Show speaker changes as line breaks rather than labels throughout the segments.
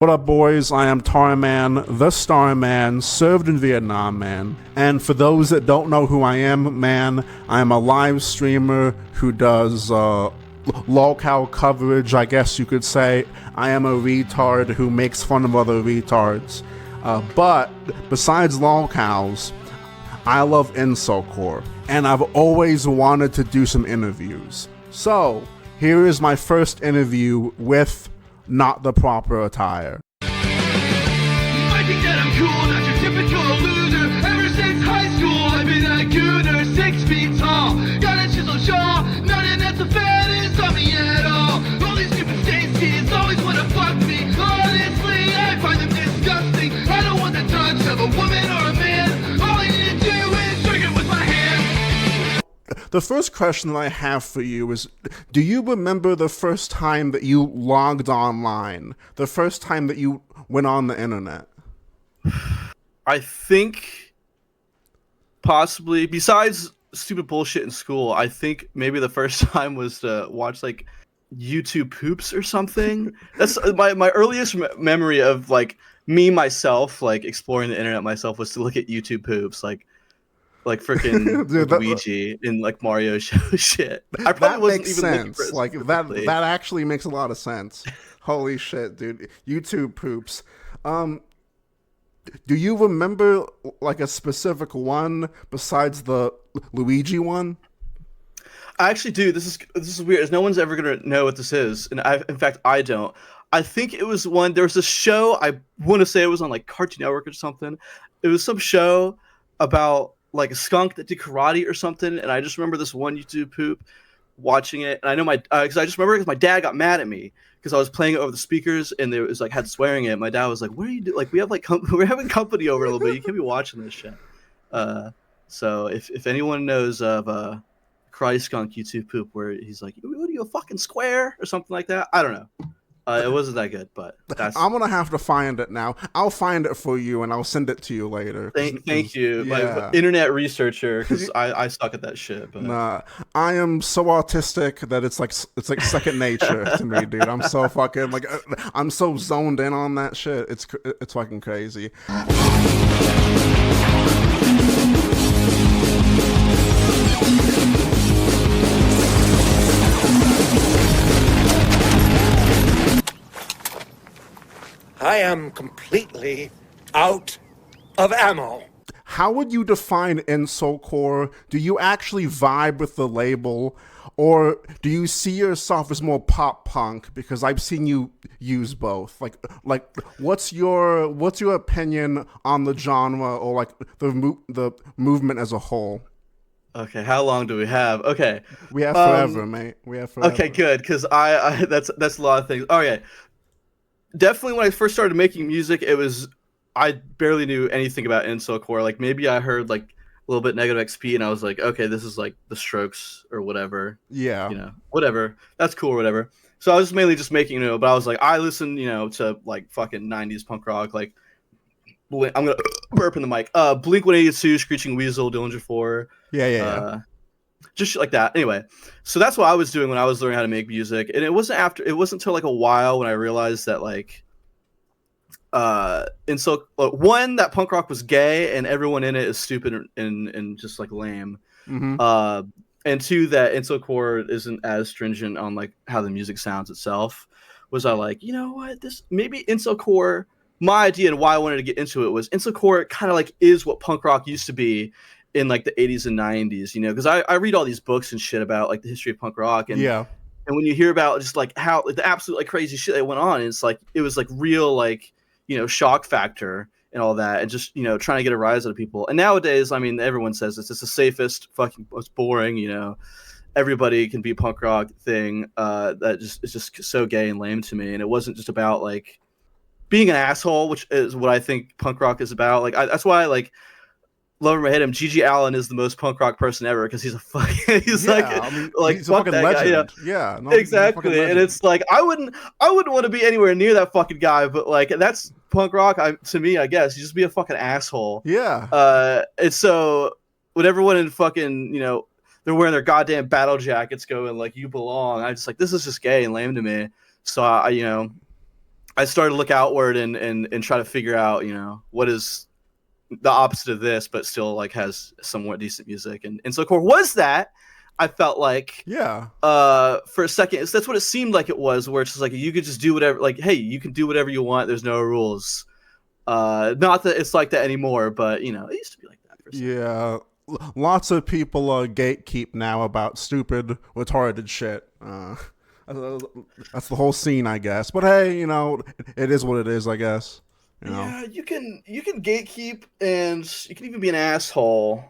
What up, boys? I am Tarman, the Star Man, served in Vietnam, man. And for those that don't know who I am, man, I am a live streamer who does LOLCOW coverage, I guess you could say. I am a retard who makes fun of other retards. But besides LOLCOWs, I love Incelcore, and I've always wanted to do some interviews. So, here is my first interview with Not the Proper Attire.
You might think that I'm cool, not your typical loser. Ever since high school, I've been a gooner, 6 feet tall. Got a chiseled jaw, nothing that's a fetish on me at all. All these stupid stage kids always wanna fuck me. Honestly, I find them disgusting. I don't want the touch of a woman or a man. All I need to do is drink it with my hand.
The first question that I have for you is, do you remember the first time that you logged online? The first time that you went on the internet?
I think possibly, besides stupid bullshit in school, I think maybe the first time was to watch like YouTube poops or something. That's my earliest memory of like me myself like exploring the internet myself was to look at YouTube poops like freaking Luigi in like Mario show shit. I probably
That
wasn't
makes
even
sense.
looking for it
Like
specifically.
that actually makes a lot of sense. Holy shit, dude. YouTube poops. Do you remember like a specific one besides the Luigi one?
I actually do. This is weird. No one's ever gonna know what this is, and in fact, I don't. I think it was one. There was a show. I want to say it was on like Cartoon Network or something. It was some show about like a skunk that did karate or something, and I just remember this one YouTube poop, watching it, and I know because I just remember because my dad got mad at me because I was playing it over the speakers and there was like had swearing in it. My dad was like, "What are you doing? Like we have like we're having company over a little bit. You can't be watching this shit." So if anyone knows of Karate Skunk YouTube poop where he's like, "What are you, a fucking square?" or something like that, I don't know. It wasn't that good, but that's.
I'm gonna have to find it now. I'll find it for you and I'll send it to you later.
Thank you,
Yeah.
my internet researcher, because I suck at that shit. But
Nah, I am so autistic that it's like second nature to me, dude. I'm so fucking like I'm so zoned in on that shit. It's fucking crazy.
I am completely out of ammo.
How would you define Incelcore? Do you actually vibe with the label, or do you see yourself as more pop punk? Because I've seen you use both. Like, what's your opinion on the genre, or like the movement as a whole?
okay, how long do we have? Okay,
We have forever, mate. We have forever.
okay, good, because I that's a lot of things. Okay, definitely when I first started making music, I barely knew anything about Incelcore. Like maybe I heard like a little bit Negative XP, and I was like, okay, this is like the Strokes or whatever.
Yeah.
Whatever. That's cool or whatever. So I was mainly just making, but I was like, I listen, to like fucking 90s punk rock, like I'm gonna burp in the mic. Blink 182, Screeching Weasel, Dillinger 4.
Yeah.
Just shit like that. Anyway, so that's what I was doing when I was learning how to make music, and it wasn't until like a while when I realized that like one, that punk rock was gay and everyone in it is stupid and just like lame.
Mm-hmm.
And two, that Incelcore isn't as stringent on like how the music sounds itself. Was I like, you know what, this maybe Incelcore, my idea and why I wanted to get into it was Incelcore kind of like is what punk rock used to be in like the 80s and 90s, because I read all these books and shit about like the history of punk rock, and
Yeah.
and when you hear about just like how like, the absolute like crazy shit that went on, it's like it was like real like shock factor and all that, and just trying to get a rise out of people. And nowadays, I mean, everyone says it's the safest, fucking most boring, everybody can be punk rock thing that just is just so gay and lame to me. And it wasn't just about like being an asshole, which is what I think punk rock is about. Like that's why I like love him or hate him. Gigi Allen is the most punk rock person ever because he's a fucking he's
Yeah,
like
I mean,
like
he's a
fuck
fucking
that
legend.
guy.
Yeah, no, he's a fucking
Exactly, and
legend.
it's like I wouldn't want to be anywhere near that fucking guy, but like that's punk rock. To me, I guess you just be a fucking asshole.
Yeah.
And so when everyone in fucking they're wearing their goddamn battle jackets going like you belong, I just like this is just gay and lame to me. So I started to look outward and try to figure out, what is the opposite of this, but still like has somewhat decent music. And Incelcore was that. I felt like
Yeah.
for a second, that's what it seemed like it was, where it's just like you could just do whatever, like, hey, you can do whatever you want. There's no rules. Not that it's like that anymore, but it used to be like that for a second.
Yeah. Lots of people gatekeep now about stupid, retarded shit. That's the whole scene, I guess. But hey, it is what it is, I guess.
Yeah, you can gatekeep, and you can even be an asshole.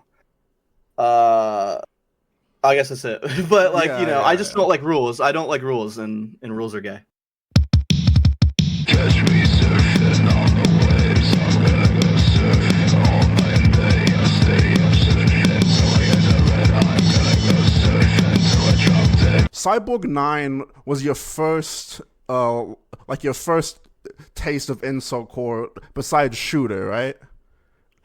I guess that's it. But like, I just don't like rules. I don't like rules, and rules are gay.
Catch me surfing on the waves. I'm gonna go surfing all night day. I stay up surfing till I get the red. I'm gonna go surfing till I drop dead.
Cyborg 9 was your first, taste of Incelcore besides Shooter, right?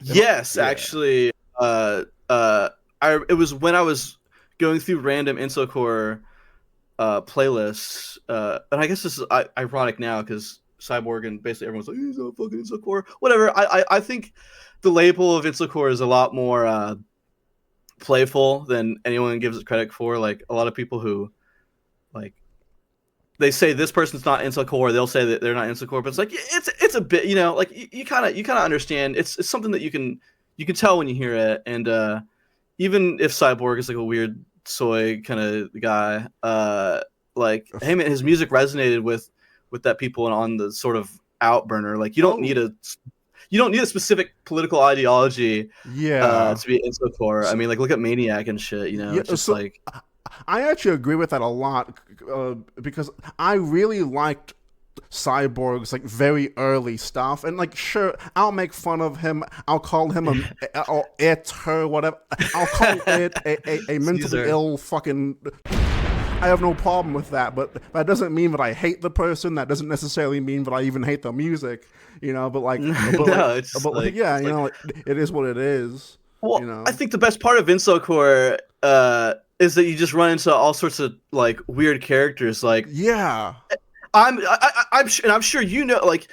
Yes, actually, it was when I was going through random Incelcore playlists, and I guess this is ironic now because Cyborg and basically everyone's like, he's not fucking Incelcore. Whatever. I think the label of Incelcore is a lot more playful than anyone gives it credit for. Like a lot of people who like they say this person's not Incelcore, they'll say that they're not Incelcore, but it's like it's a bit, like you kind of understand. It's something that you can tell when you hear it, and even if Cyborg is like a weird soy kind of guy, like hey man, his music resonated with that people and on the sort of out burner. Like you don't need a specific political ideology to be Incelcore. I mean, like look at Maniac and shit. It's just like.
I actually agree with that a lot because I really liked Cyborg's like very early stuff, and like sure, I'll make fun of him. I'll call him her, whatever. I'll call it a mentally
Caesar.
ill fucking. I have no problem with that, but that doesn't mean that I hate the person. That doesn't necessarily mean that I even hate the music, But like, it is what it is.
Well, I think the best part of Incelcore is that you just run into all sorts of like weird characters. Like, I'm sure like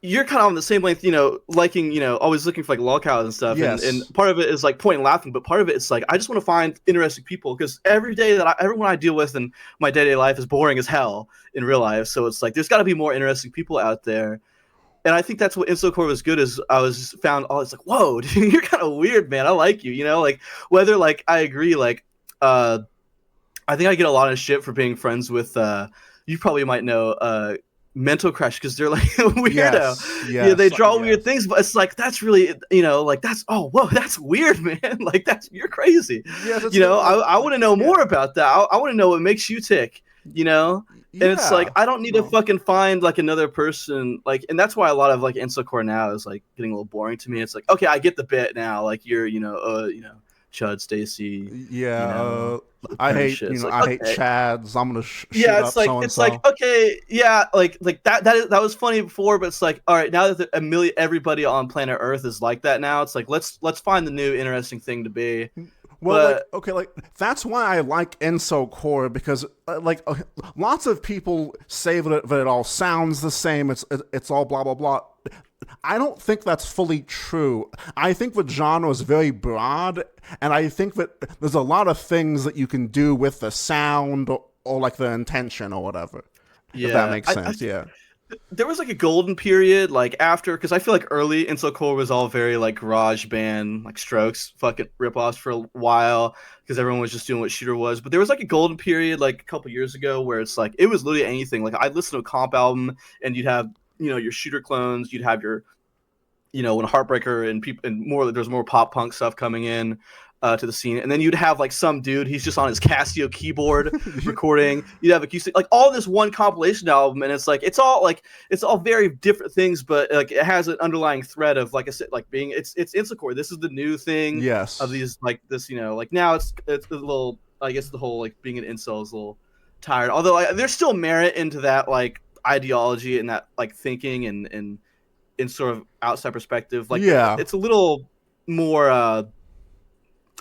you're kind of on the same length, liking, always looking for like LOLCOWS and stuff.
Yes.
And part of it is like point and laughing, but part of it is like I just want to find interesting people because everyone I deal with in my day-to-day life is boring as hell in real life. So it's like there's got to be more interesting people out there. And I think that's what Incelcore was good as it's like, whoa, dude, you're kind of weird, man. I like you, like whether like I agree, like I think I get a lot of shit for being friends with you probably might know Mental Crush because they're like weirdo.
Yes,
They draw weird things, but it's like that's really like that's that's weird, man. Like you're crazy. I want to know more about that. I want to know what makes you tick. And it's like I don't need to fucking find like another person, like, and that's why a lot of like Incelcore now is like getting a little boring to me. It's like, okay, I get the bit now. Like you're Chud, Stacy.
I hate
shit.
I hate Chads. I'm gonna
it's like
so-and-so.
it's like okay, like that was funny before, but it's like all right, now that everybody on planet Earth is like that now, it's like let's find the new interesting thing to be.
Well, that's why I like Incelcore because lots of people say that it all sounds the same. It's all blah blah blah. I don't think that's fully true. I think the genre is very broad, and I think that there's a lot of things that you can do with the sound or like the intention or whatever. If that makes sense.
There was like a golden period, like after, because I feel like early Incelcore was all very like garage band, like Strokes fucking ripoffs for a while because everyone was just doing what Shooter was. But there was like a golden period like a couple years ago where it's like it was literally anything. Like I'd listen to a comp album and you'd have your Shooter clones, you'd have your when Heartbreaker and more, there's more pop punk stuff coming in to the scene, and then you'd have like some dude, he's just on his Casio keyboard recording. You'd have acoustic, like all this one compilation album, and it's like it's all very different things, but like it has an underlying thread of, like I said, like being it's Incelcore. This is the new thing.
Yes.
Of these like this, like now it's a little. I guess the whole like being an incel is a little tired. Although there's still merit into that like ideology and that like thinking and in sort of outside perspective. Like it's a little more.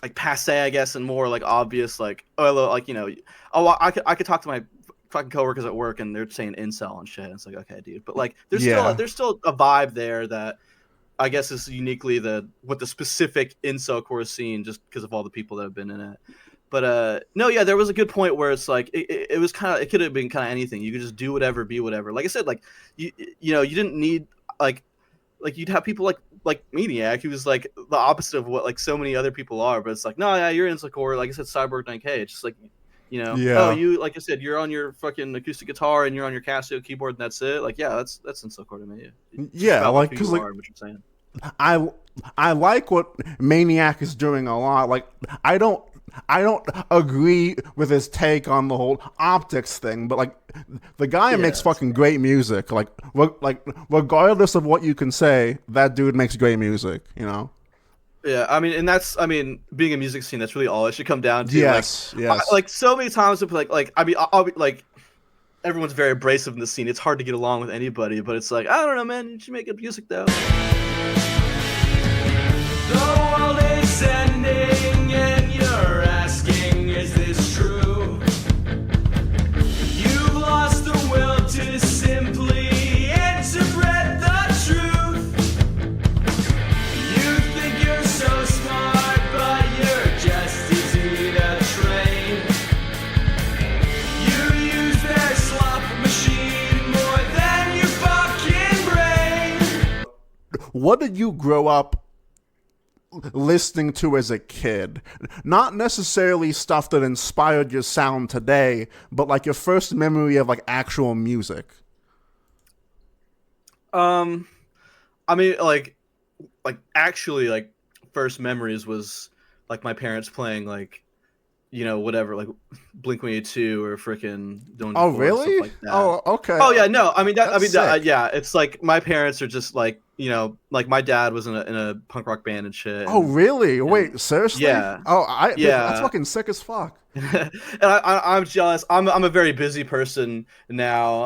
Like passe, I guess, and more like obvious, like I could talk to my fucking coworkers at work and they're saying incel and shit. And it's like, okay, dude, but like there's still a vibe there that I guess is uniquely what the specific Incelcore scene, just because of all the people that have been in it. But no, yeah, there was a good point where it's like it was kind of, it could have been kind of anything. You could just do whatever, be whatever. Like I said, like you know, you didn't need like you'd have people like Maniac, who was like the opposite of what like so many other people are. But it's like, no, yeah, you're Incelcore. Like I said, Cyborg 9K. It's just like, you know, oh, you, like I said, you're on your fucking acoustic guitar and you're on your Casio keyboard and that's it. Like, yeah, that's Incelcore to me.
Yeah, like because like
what you're saying.
I like what Maniac is doing a lot. Like I don't agree with his take on the whole optics thing, but like the guy makes fucking great music. Like regardless of what you can say, that dude makes great music. You know.
Yeah, I mean, and that's, I mean, being a music scene, that's really all it should come down to.
Yes,
like,
yes.
Like so many times, I mean, I'll be like, everyone's very abrasive in the scene. It's hard to get along with anybody, but it's like, I don't know, man. You should make good music though.
The world is ending and you're asking, is this true? You've lost the will to simply interpret the truth. You think you're so smart, but you're just easy to train. You use their slot machine more than your fucking brain.
What did you grow up listening to as a kid? Not necessarily stuff that inspired your sound today, but like your first memory of like actual music.
I mean, like actually, like first memories was like my parents playing like, you know, whatever, like Blink-182 or freaking Don't.
Oh really?
Stuff like that.
Oh okay.
Oh yeah, no, I mean that.
That's sick.
Yeah, it's like my parents are just like, you know, like my dad was in a punk rock band and shit.
Oh really? Wait, seriously?
Yeah.
Oh,
yeah.
That's fucking sick as fuck.
And I'm jealous. I'm a very busy person now.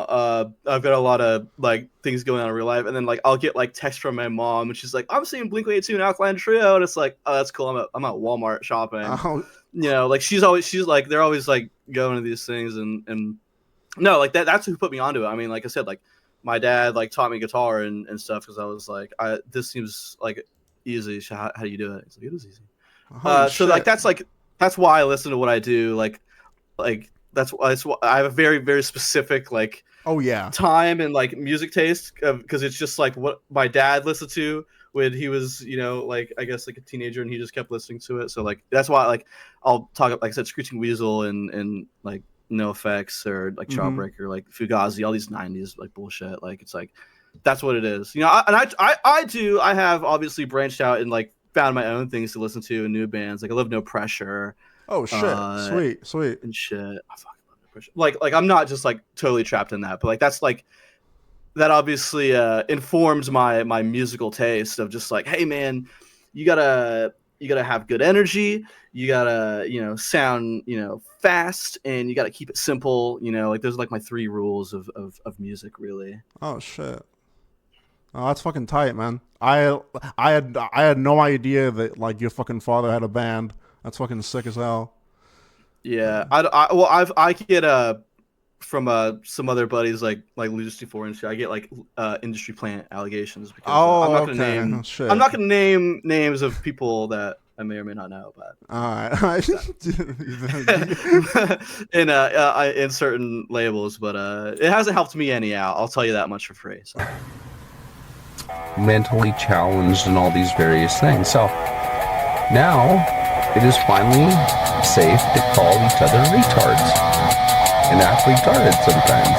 I've got a lot of like things going on in real life, and then like I'll get like text from my mom, and she's like, "I'm seeing Blink-182 and Alkaline Trio," and it's like, "Oh, that's cool. I'm at Walmart shopping."
Oh.
You know, like she's like they're always like going to these things, and no, like that's who put me onto it. I mean, like I said, like my dad like taught me guitar and stuff because I was like, this seems like easy. How do you do it? He's like, it is easy. So like that's why I listen to what I do. Like that's why I have a very, very specific like time and like music taste because it's just like what my dad listened to when he was, you know, like I guess like a teenager, and he just kept listening to it. So like that's why like I'll talk, like I said, Screeching Weasel and like No Effects or like Jawbreaker, like Fugazi, all these 90s like bullshit. Like it's like that's what it is, you know. I have obviously branched out and like found my own things to listen to and new bands. Like I love No Pressure.
Oh shit, sweet
and shit. I fucking love No Pressure. Like I'm not just like totally trapped in that, but like that's like that obviously informs my musical taste of just like, hey man, you gotta have good energy, you gotta, you know, sound, you know, fast, and you gotta keep it simple, you know. Like those are like my 3 rules of music, really.
Oh shit. Oh, that's fucking tight, man. I had no idea that like your fucking father had a band. That's fucking sick as hell.
Yeah, I get from some other buddies like Lucy 4 and shit. I get like industry plant allegations because I'm not gonna name names of people that I may or may not know, but
all right.
in certain labels, but it hasn't helped me anyhow. I'll tell you that much for free. So.
Mentally challenged and all these various things. So now it is finally safe to call each other retards and act retarded sometimes.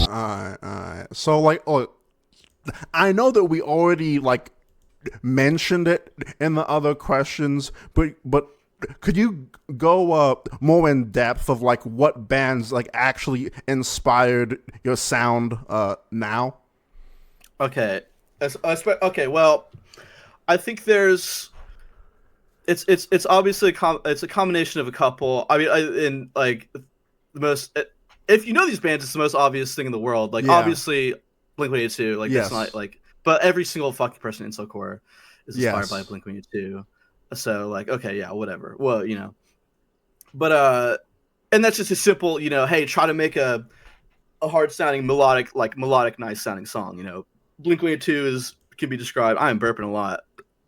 Alright. So like, I know that we already like mentioned it in the other questions, but could you go more in depth of like what bands like actually inspired your sound now?
Okay. Okay. Well, I think there's it's obviously it's a combination of a couple. I mean, in like the most, if you know these bands, it's the most obvious thing in the world. Like obviously, Blink-182. Like
Yes.
that's not like, but every single fucking person in Incelcore is inspired
Yes.
by Blink-182. So like, okay, yeah, whatever. Well, but and that's just a simple, hey, try to make a hard sounding melodic, nice sounding song. Blink-182 can be described. I am burping a lot.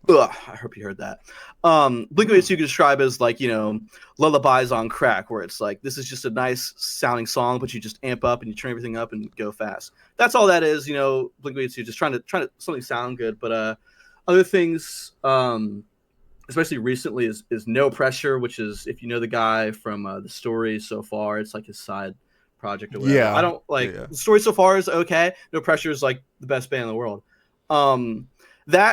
Ugh, I hope you heard that. Blink-182 can describe as like, lullabies on crack, where it's like, this is just a nice sounding song, but you just amp up and you turn everything up and go fast. That's all that is, Blink-182 just trying to something sound good. But other things, especially recently, is No Pressure, which is, if you know the guy from The Story So Far, it's like his side project or whatever.
Yeah.
I don't like The Story So Far is okay. No Pressure is like the best band in the world.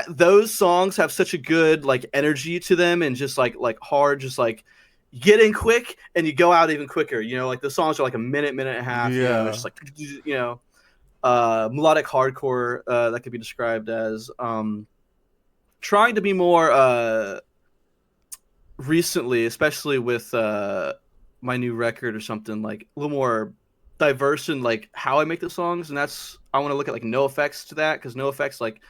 Those songs have such a good like energy to them, and just like hard, just like you get in quick and you go out even quicker. Like the songs are like a minute and a half.
Yeah.
It's just like melodic hardcore, that could be described as trying to be more recently, especially with my new record or something, like a little more diverse in like how I make the songs. And that's, I want to look at like NoFX to that, because NoFX, like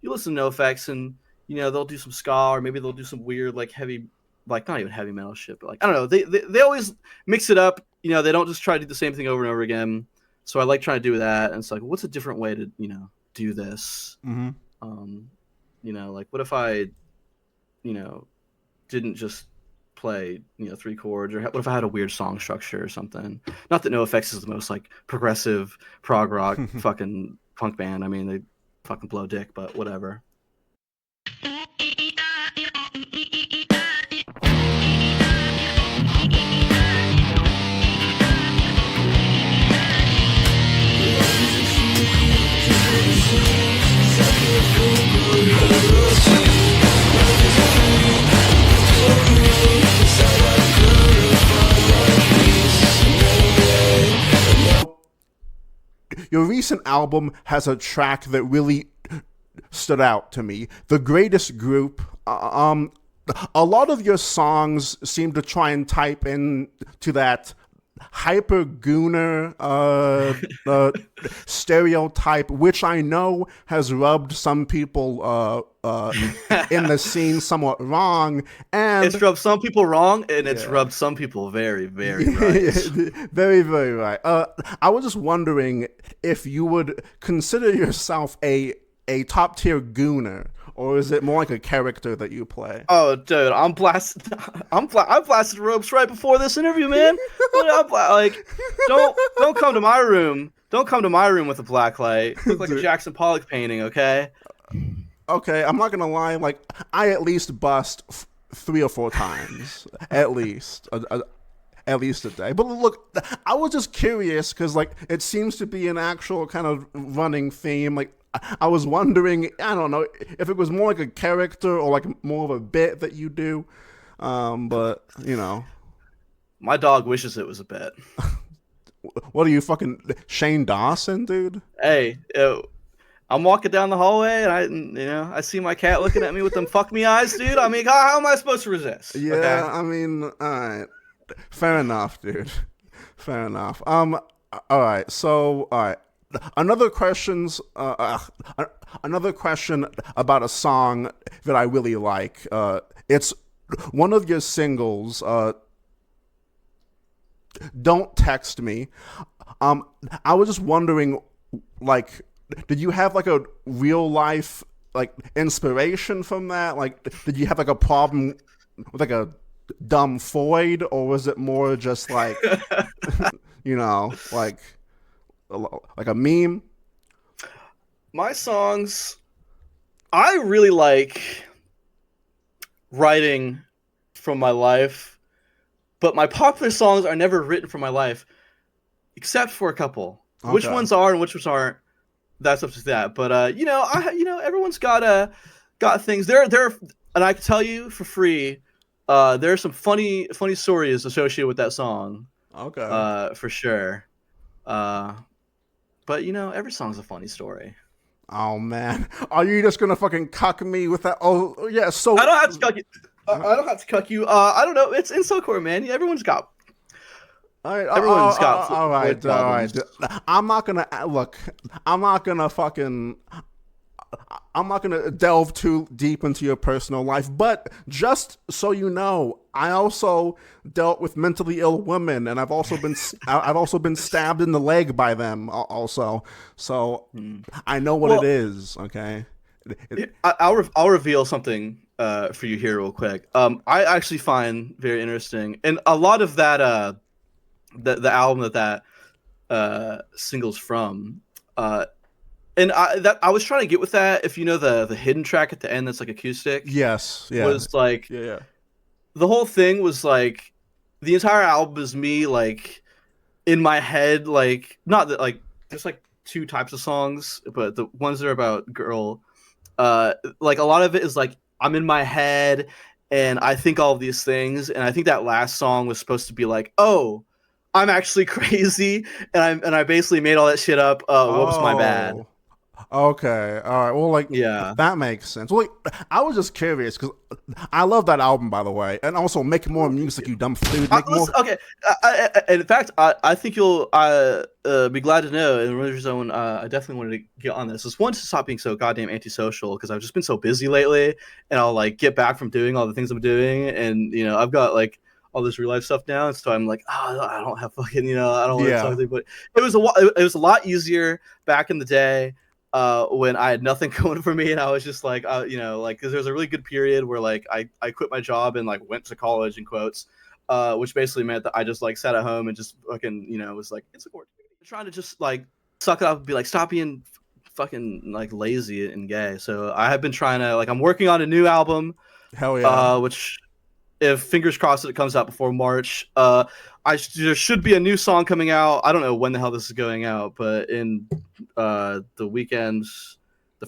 you listen to NoFX and they'll do some ska, or maybe they'll do some weird like heavy, like not even heavy metal shit, but like I don't know, they always mix it up. They don't just try to do the same thing over and over again. So I like trying to do that, and it's like, what's a different way to do this? Like what if I didn't just play 3 chords, or what if I had a weird song structure or something? Not that NoFX is the most like progressive prog rock fucking punk band. I mean, they fucking blow dick, but whatever.
Your recent album has a track that really stood out to me. The Greatest Group. A lot of your songs seem to try and type in to that hyper gooner stereotype, which I know has rubbed some people in the scene somewhat wrong. And
it's rubbed some people wrong, and it's rubbed some people very, very right.
Very, very right. I was just wondering if you would consider yourself a top tier gooner, or is it more like a character that you play?
Oh, dude, I blasted ropes right before this interview, man. Don't come to my room. Don't come to my room with a black light. Look like a Jackson Pollock painting, okay?
Okay, I'm not gonna lie. Like, I at least bust 3 or 4 times, at least a day. But look, I was just curious because like it seems to be an actual kind of running theme. Like, I was wondering, I don't know, if it was more like a character or like more of a bit that you do. But
my dog wishes it was a bit.
What are you, fucking Shane Dawson, dude?
Hey, I'm walking down the hallway and I see my cat looking at me with them fuck me eyes, dude. I mean, how am I supposed to resist?
Yeah, okay? I mean, all right, fair enough, dude. Fair enough. All right. So, all right. Another question about a song that I really like. It's one of your singles. Don't Text Me. I was just wondering, like, did you have like a real life like inspiration from that? Like, did you have like a problem with like a dumb FOID, or was it more just like, like a meme?
My songs, I really like writing from my life, but my popular songs are never written from my life, except for a couple. Okay. Which ones are and which ones aren't, that's up to that. But everyone's got things. There, and I can tell you for free, there are some funny stories associated with that song.
Okay.
For sure. But every song's a funny story.
Oh man, are you just gonna fucking cuck me with that? Oh yeah, so
I don't have to cuck you. I don't have to cuck you. I don't know. It's Incelcore, man. Everyone's got
All right,
Everyone's got
all right,
FOID
all right.
problems.
I'm not gonna look. I'm not gonna fucking. I'm not gonna delve too deep into your personal life, but just so you know, I also dealt with mentally ill women, and I've also been stabbed in the leg by them also. So I know what it is. Okay.
I'll reveal something for you here real quick. I actually find very interesting, and a lot of that the album that singles from. And I was trying to get with that. If you know the hidden track at the end that's like acoustic,
Yes. Yeah.
was like
Yeah.
the whole thing was like the entire album is me like in my head, like not that like there's like two types of songs, but the ones that are about girl, like a lot of it is like I'm in my head and I think all of these things, and I think that last song was supposed to be like, oh, I'm actually crazy, and I basically made all that shit up. Whoops, my bad.
Okay, all right. Well, like,
Yeah.
that makes sense. Well, like, I was just curious because I love that album, by the way, and also make more music, you dumb dude. Make more.
Okay. In fact, I think you'll be glad to know in Winter Zone. I definitely wanted to get on this. Is one to stop being so goddamn antisocial because I've just been so busy lately, and I'll like get back from doing all the things I'm doing, and you know I've got like all this real life stuff now, and so I'm like, oh, I don't have fucking, you know, I don't want to talk to you. But it was a lot easier back in the day. When I had nothing going for me, and I was just like, you know, like, because there was a really good period where like I quit my job and like went to college in quotes, which basically meant that I just like sat at home and just fucking, you know, was like Incelcore, trying to just like suck it up and be like, stop being fucking like lazy and gay. So I have been trying to like, I'm working on a new album,
Hell yeah.
which if fingers crossed that it comes out before March. There should be a new song coming out. I don't know when the hell this is going out, but in the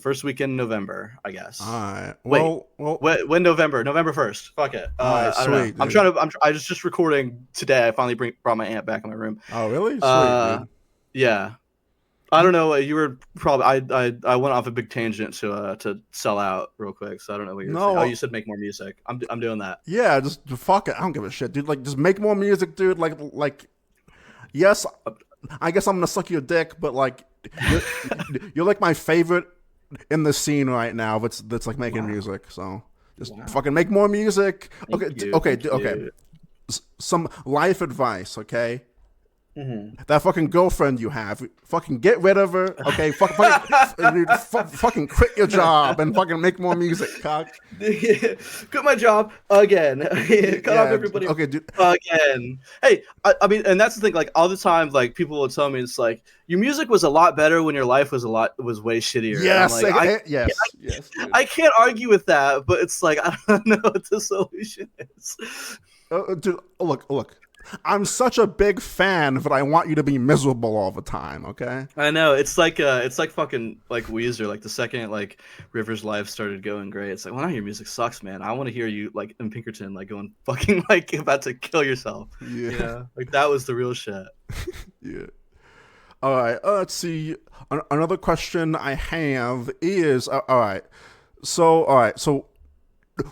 first weekend in November, I guess.
All right.
Well, when November 1st. Fuck it.
All right,
I don't
sweet,
know. I was just recording today. I finally brought my aunt back in my room.
Oh, really? Sweet, dude.
Yeah. I don't know. You were probably. I went off a big tangent to sell out real quick. So I don't know what you're saying. Oh, you said make more music. I'm doing that.
Yeah, just fuck it. I don't give a shit, dude. Like, just make more music, dude. Like, yes, I guess I'm gonna suck your dick, but like, you're like my favorite in the scene right now. That's like making music. So just fucking make more music. Okay. Some life advice, okay? Mm-hmm. That fucking girlfriend you have, fucking get rid of her, okay? Fucking quit your job and fucking make more music, cock.
Quit my job again. Cut off everybody.
Okay, dude.
Again. Hey, I mean, and that's the thing. Like all the time, like people will tell me, it's like your music was a lot better when your life was way shittier.
Yes,
like,
yes.
I can't argue with that, but it's like I don't know what the solution is.
Dude, look. I'm such a big fan, but I want you to be miserable all the time, okay?
I know. It's like fucking like Weezer. Like the second like River's life started going great, it's like, well, now your music sucks, man. I want to hear you like in Pinkerton, like going fucking like about to kill yourself. Yeah. You know? Like that was the real shit.
Yeah. All right. Let's see. Another question I have is, all right. So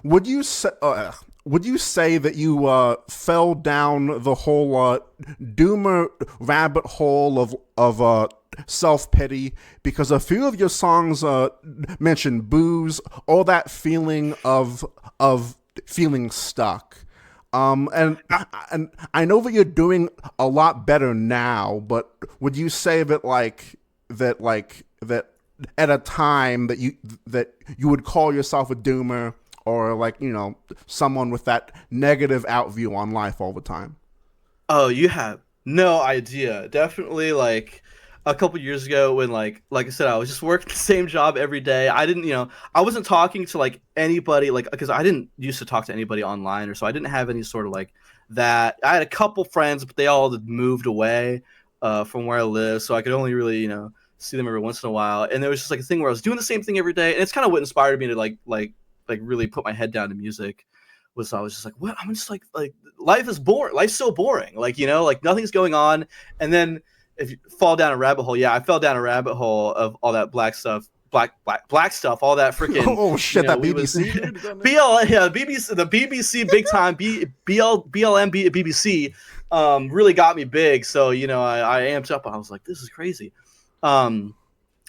would you say that you fell down the whole doomer rabbit hole of self-pity because a few of your songs mention booze, all that feeling of feeling stuck? And I know that you're doing a lot better now, but would you say that at a time that you would call yourself a doomer? Or like, you know, someone with that negative outview on life all the time?
Oh, you have no idea. Definitely like a couple years ago when like I said, I was just working the same job every day. I didn't, you know, I wasn't talking to like anybody, like, because I didn't used to talk to anybody online, or so I didn't have any sort of like that. I had a couple friends, but they all had moved away from where I live. So I could only really, you know, see them every once in a while. And there was just like a thing where I was doing the same thing every day. And it's kind of what inspired me to like really put my head down to music. Was I was just like, what? I'm just like life is boring. Life's so boring. Like, you know, like nothing's going on. And then if you fall down a rabbit hole, I fell down a rabbit hole of all that black stuff black stuff, all that freaking.
Oh shit, that BBC.
The BBC big time. BBC really got me big. So I amped up. I was like, this is crazy.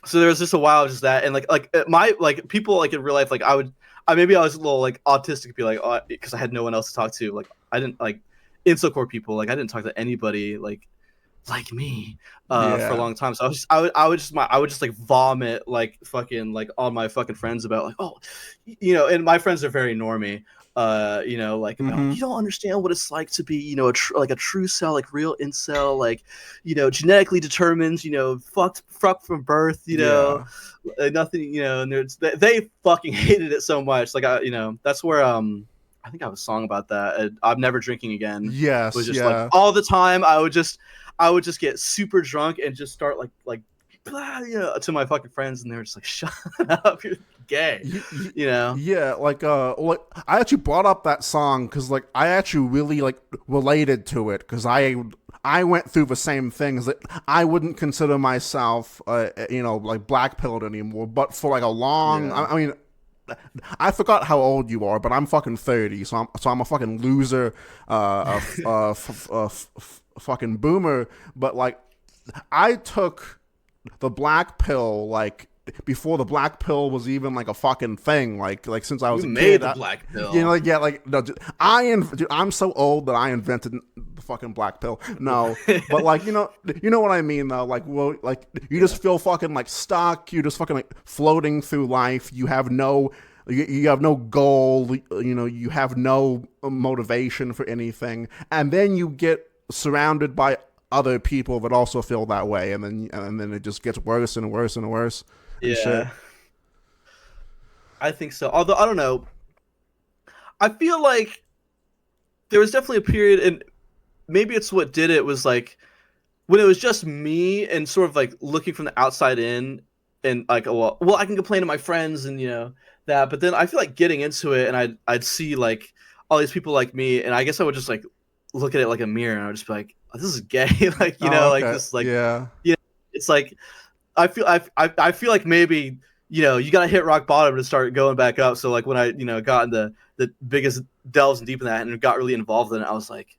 So there was just a while just that, and like people like in real life, like maybe I was a little like autistic, be like, because I had no one else to talk to. Like I didn't like Incelcore people. Like I didn't talk to anybody like me for a long time. So I would just like vomit like fucking like on my fucking friends about like, oh, and my friends are very normie. Like you don't understand what it's like to be a true cell, like real incel, like genetically determined, fucked from birth, nothing, and they fucking hated it so much. Like that's where I think I have a song about that. I'm never drinking again.
Yes,
it was just like all the time. I would just get super drunk and just start like to my fucking friends, and they were just like, shut up, you're gay.
Yeah, like I actually brought up that song because like I actually really like related to it, because I went through the same things. That I wouldn't consider myself like black pilled anymore, but for like a long I mean, I forgot how old you are, but I'm fucking 30, so I'm a fucking loser, fucking boomer. But like I took the black pill like before the black pill was even like a fucking thing. Like since I was a
made
kid,
the black pill.
No, I'm so old that I invented the fucking black pill. No, but like you know what I mean though. Like you just feel fucking like stuck. You're just fucking like floating through life. You have no goal. You have no motivation for anything, and then you get surrounded by other people that also feel that way, and then it just gets worse and worse and worse.
Yeah,
shit.
I think so. Although I don't know, I feel like there was definitely a period, and maybe it's what did it, was like when it was just me and sort of like looking from the outside in, and like, well, I can complain to my friends and that, but then I feel like getting into it, and I'd see like all these people like me, and I guess I would just like look at it like a mirror, and I would just be like, oh, this is gay. Like like this, like it's like I feel like maybe you gotta hit rock bottom to start going back up. So like when I got into the biggest delves and deep in that and got really involved in it, I was like,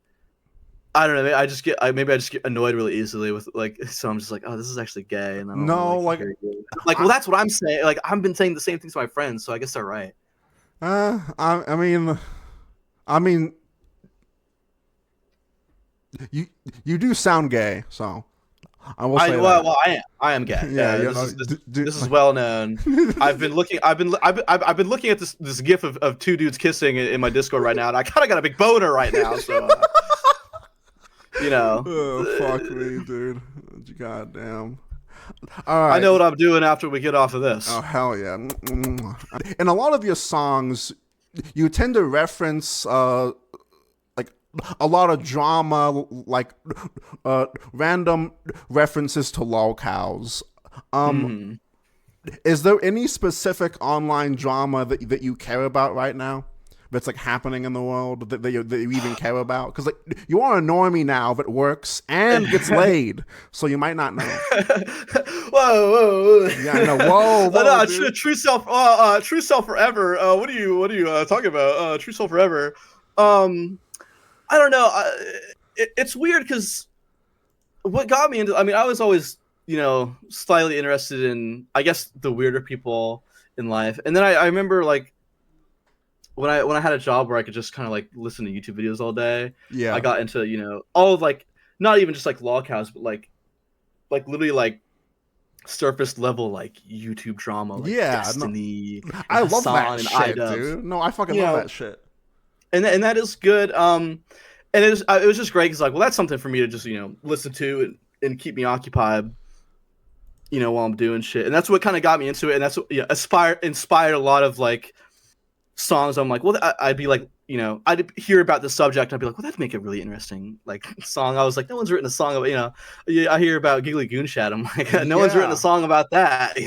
I don't know, maybe I just get annoyed really easily with like, so I'm just like, oh, this is actually gay, and I don't well, that's what I'm saying. Like I've been saying the same things to my friends, so I guess they're right.
I mean, you do sound gay, so I will say
well, I am gay.
Yeah,
this is well known. I've been looking at this gif of two dudes kissing in my Discord right now, and I kind of got a big boner right now. So
oh, fuck me, dude. Goddamn. All right.
I know what I'm doing after we get off of this.
Oh hell yeah! In a lot of your songs, you tend to reference like a lot of drama, like random references to LOLCOWS. Is there any specific online drama that you care about right now, that's like happening in the world that you even care about? Because like you are a normie now that works and gets laid, so you might not know.
Whoa.
Yeah, I know. Whoa,
true self forever. What are you talking about? True self forever. I don't know. It's weird because what got me into, I mean, I was always slightly interested in, I guess, the weirder people in life, and then I remember like when I had a job where I could just kind of like listen to YouTube videos all day.
Yeah,
I got into all of like, not even just like LOLCOWS, but like literally like surface level like YouTube drama, like Destiny.
No, I love that shit, dude. No, I fucking love that shit. And
that is good. And it was just great because like, well, that's something for me to just listen to and keep me occupied, while I'm doing shit. And that's what kind of got me into it. And that's what inspired a lot of like songs. I'm like, well, I'd be like, I'd hear about the subject, and I'd be like, well, that'd make a really interesting like song. I was like, no one's written a song about, I hear about Giggly Goonshat. I'm like, no one's written a song about that.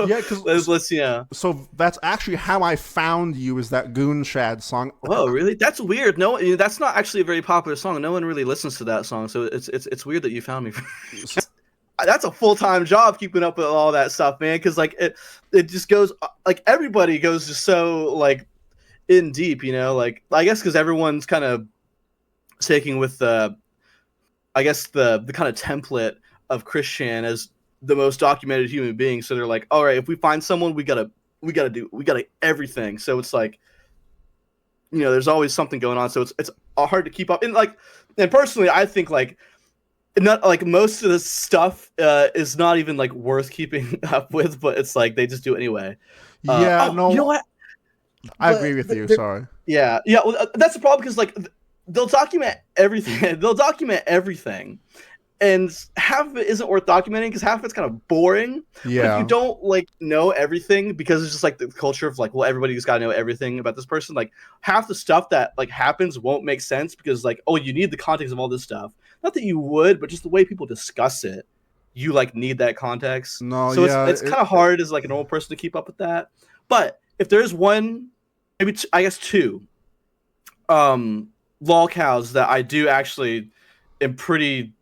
Yeah, because let's
So that's actually how I found you, is that Goonshat song.
Oh, really? That's weird. No, that's not actually a very popular song. No one really listens to that song. So it's weird that you found me. that's a full-time job keeping up with all that stuff, man. Because like it just goes like everybody goes just so like in deep, you know. Like I guess because everyone's kind of taking with the I guess the kind of template of Christian as the most documented human being. So they're like, all right, if we find someone, we gotta everything. So it's like, you know, there's always something going on. So it's hard to keep up. And personally, I think like not like most of this stuff is not even like worth keeping up with, but it's like they just do it anyway.
No,
you know what?
I agree with you. Sorry.
Yeah. Well, that's the problem because like they'll document everything. They'll document everything, and half of it isn't worth documenting because half of it's kind of boring.
Yeah.
But if you don't like know everything because it's just like the culture of like, well, everybody's got to know everything about this person. Like half the stuff that like happens won't make sense because like, oh, you need the context of all this stuff. Not that you would, but just the way people discuss it, you like need that context.
No,
so
yeah,
it's kind of hard as like a normal person to keep up with that. But if there's one, maybe I guess two, LOLCOWS that I do actually am pretty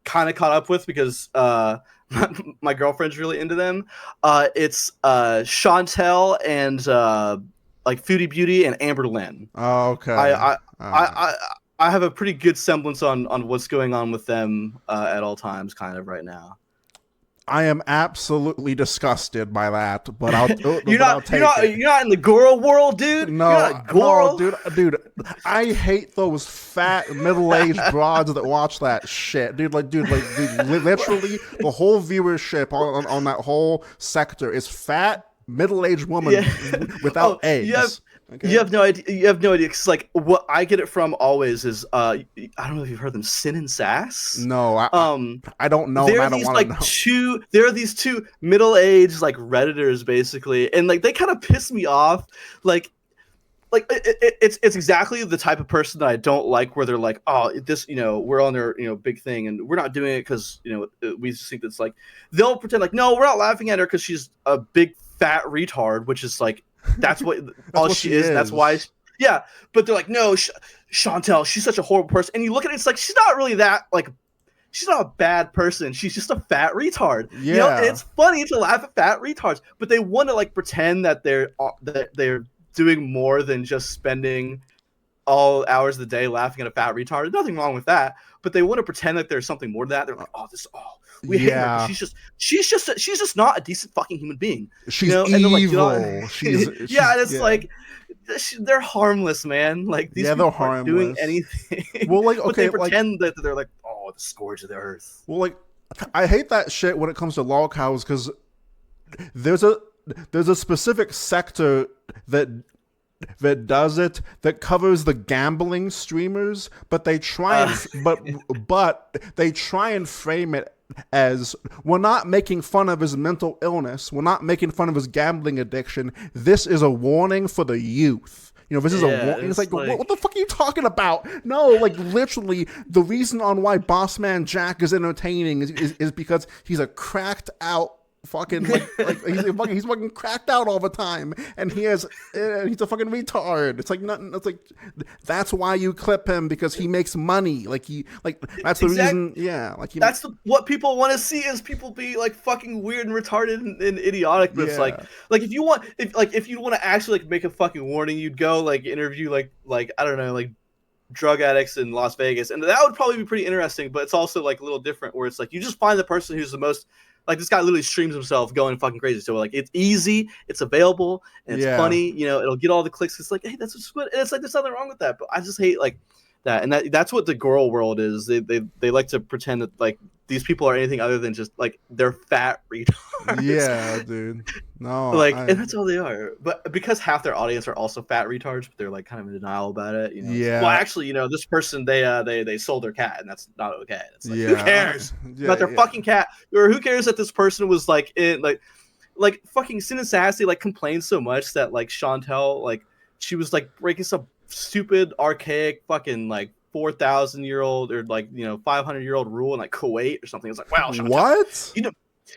kind of caught up with because my girlfriend's really into them. It's Chantel and like Foodie Beauty and Amber Lynn.
Oh, okay.
I have a pretty good semblance on what's going on with them at all times, kind of right now.
I am absolutely disgusted by that, but
you're not in the Goro world, dude.
No, dude. I hate those fat middle-aged broads that watch that shit, dude. Literally, the whole viewership on that whole sector is fat middle-aged woman without eggs. Okay.
You have no idea. You have no idea. Cause like what I get it from always is I don't know if you've heard them, Sin and Sass.
No, I don't know.
There
I
are
don't
these
want
like
to know.
there are these two middle-aged like Redditors basically, and like they kind of piss me off. Like it's exactly the type of person that I don't like, where they're like, oh, this, you know, we're on their, you know, big thing, and we're not doing it because, you know, we just think that's like, they'll pretend like, no, we're not laughing at her because she's a big fat retard, which is like, that's what all she is. That's why. But they're like, no, Chantel, she's such a horrible person. And you look at it, it's like, she's not really that, like, she's not a bad person. She's just a fat retard.
Yeah.
You know, and it's funny to laugh at fat retards, but they want to like pretend that they're doing more than just spending all hours of the day laughing at a fat retard. There's nothing wrong with that, but they want to pretend that there's something more to that. They're like, we hate her. She's just not a decent fucking human being.
She's,
you know?
evil.
And like,
she's
and it's like they're harmless, man. Like these people aren't doing anything.
Well, like
but they pretend that they're like, oh, the scourge of the earth.
Well, like I hate that shit when it comes to LOLCOWS because there's a specific sector that does it, that covers the gambling streamers, but they try and but they try and frame it as, we're not making fun of his mental illness, we're not making fun of his gambling addiction, this is a warning for the youth. You know, this is a warning. It's like what the fuck are you talking about? No, like literally the reason on why Boss Man Jack is entertaining is because he's a cracked out fucking he's fucking cracked out all the time, and he's a fucking retard. It's like nothing. It's like that's why you clip him, because he makes money. Like that's the reason. Yeah, like
that's what people want to see, is people be like fucking weird and retarded and idiotic. But it's like if you want to actually like make a fucking warning, you'd go like interview like I don't know, like drug addicts in Las Vegas, and that would probably be pretty interesting. But it's also like a little different, where it's like you just find the person who's the most. Like, this guy literally streams himself going fucking crazy. So, like, it's easy, it's available, and it's funny. You know, it'll get all the clicks. It's like, hey, that's what's good. And it's like, there's nothing wrong with that. But I just hate, like, that. And that's what the girl world is. They like to pretend that, like, these people are anything other than just, like, they're fat retards.
Yeah, dude. No.
And that's all they are. But because half their audience are also fat retards, but they're, like, kind of in denial about it. You know?
Yeah.
Well, actually, you know, this person, they sold their cat, and that's not okay. It's like, who cares about their fucking cat? Or who cares that this person was, like, in, like fucking Sin and Sassy, like, complained so much that, like, Chantel, like, she was, like, breaking some stupid, archaic, fucking, like, 4,000-year-old or like, you know, 500-year-old rule in like Kuwait or something. It's like, wow, Chantel,
what?
You know,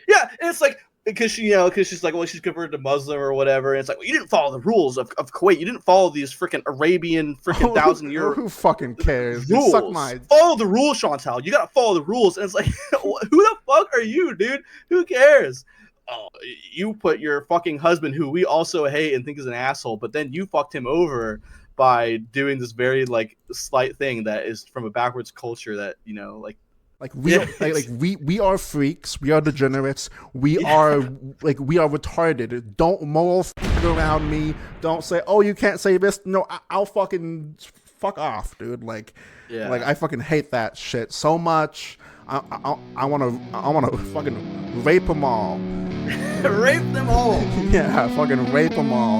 yeah, and it's like because she's like, well, she's converted to Muslim or whatever, and it's like, well, you didn't follow the rules of Kuwait. You didn't follow these freaking Arabian freaking 1,000-year
Who fucking cares? You
rules.
suck my.
Follow the rules, Chantal. You gotta follow the rules. And it's like, who the fuck are you, dude? Who cares? Oh, you put your fucking husband, who we also hate and think is an asshole, but then you fucked him over by doing this very like slight thing that is from a backwards culture that
Like we we are freaks. We are degenerates. We are retarded. Don't moral around me. Don't say, oh, you can't say this. No, I'll fucking fuck off, dude. Like I fucking hate that shit so much. I wanna fucking rape them all.
Rape them all.
Yeah, fucking rape them all.